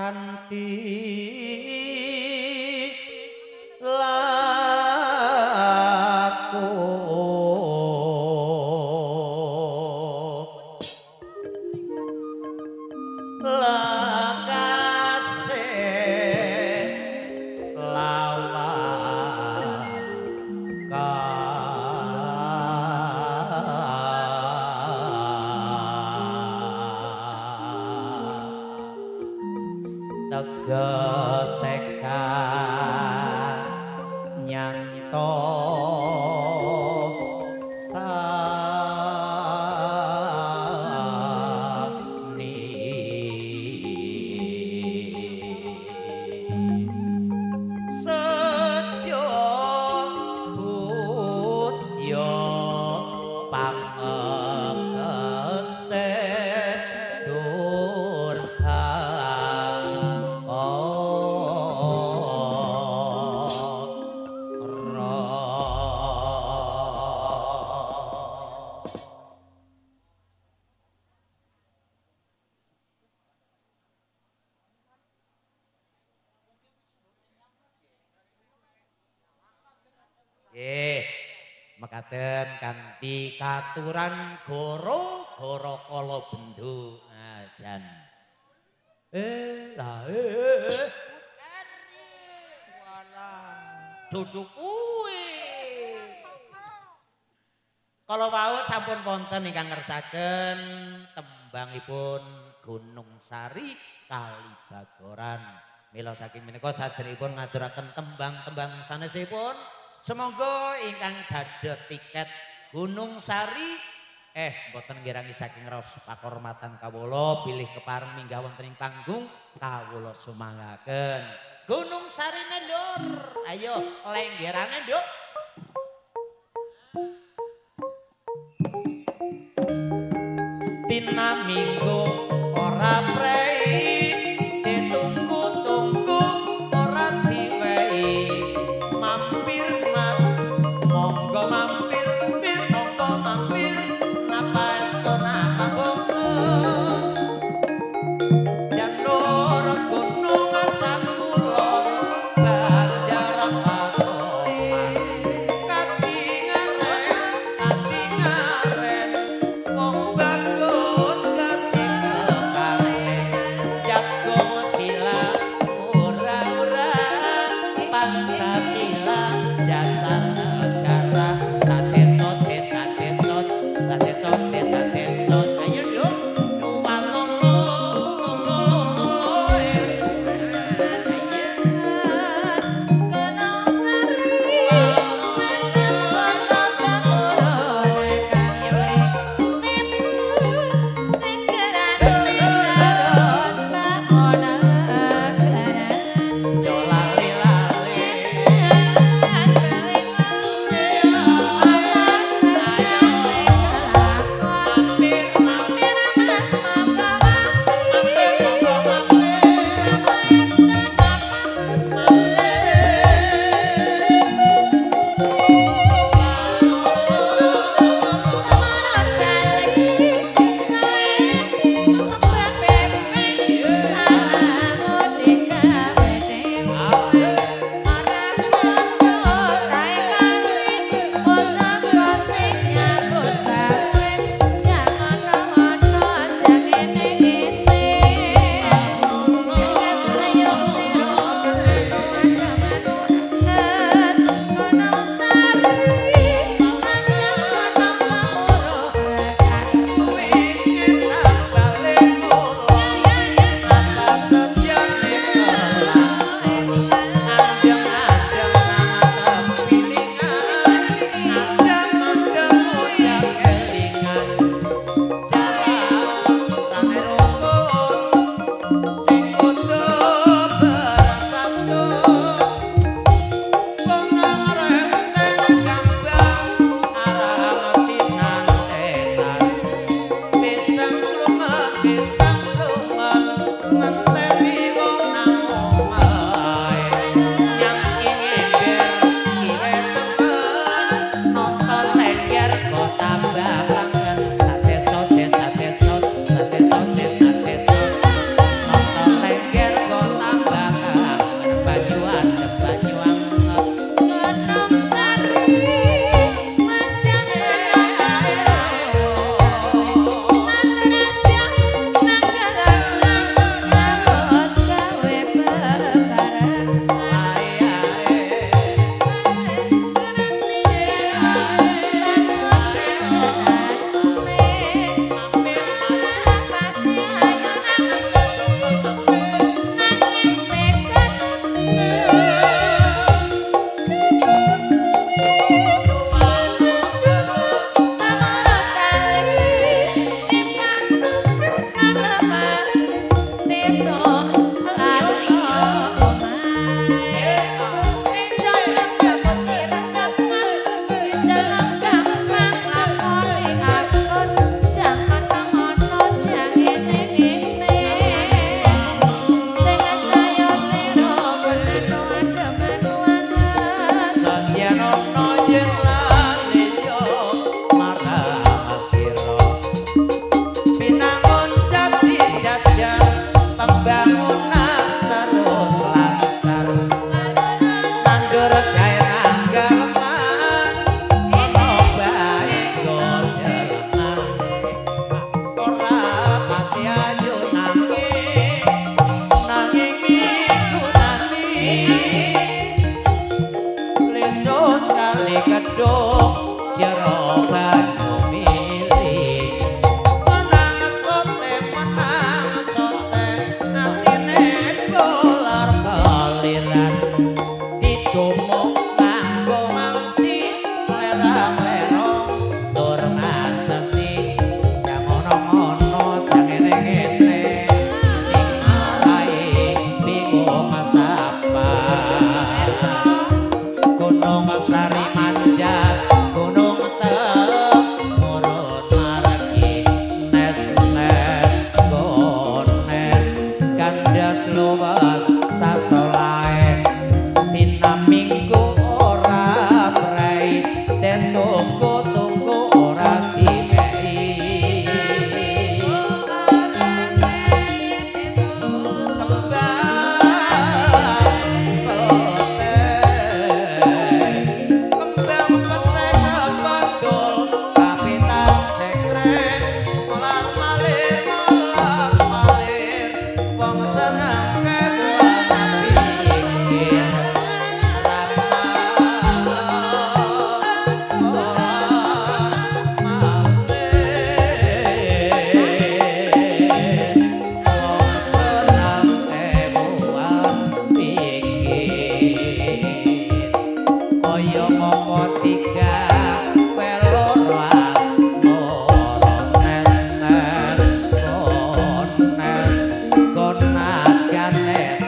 kanthi tegesekas nyanto sani sedya budya pangegese mekaten kanthi katuran goro-goro kala bendho ajan. Duduk kuwi. Kala wau sampun wonten ingkang ngersaken tembangipun Gunung Sari Kalibagoran. Mila saking menika sadèrèngipun ngaturaken tembang-tembang sanesipun. Semoga ingkang dadha tiket Gunung Sari mboten ngirangi saking raos pakurmatan kawula bilih kepareng minggah wonten ing panggung kawula sumanggaken. Gunung Sari Nendur, ayo lenggerane nduk. Tina minggu ora prei ditunggu-tunggu ora diwehi mampir mas monggo mampir monggo mampir napa estu napa boten janur gunung asam kulon banjar patoman katingaren wong bagus kasih pembangunan terus lancar nandur jae nanggalengan ana bae godelengan ora pati ayu nanging iku nani lesus kali kedhok jero banyu milih menang sote atine dolar kaliran ditumuk nganggo mangsi lerang-lerong tur ngantesi jang ono-ono jang ngene-ngene sing marai bingung sapa Gunung Sari manjat gunung tep murut margi nes-nes gones kandas luwes sasolae dina minggu ora prei den tunggu ora dimei Kaya apa tiga peloras gones gonas ganes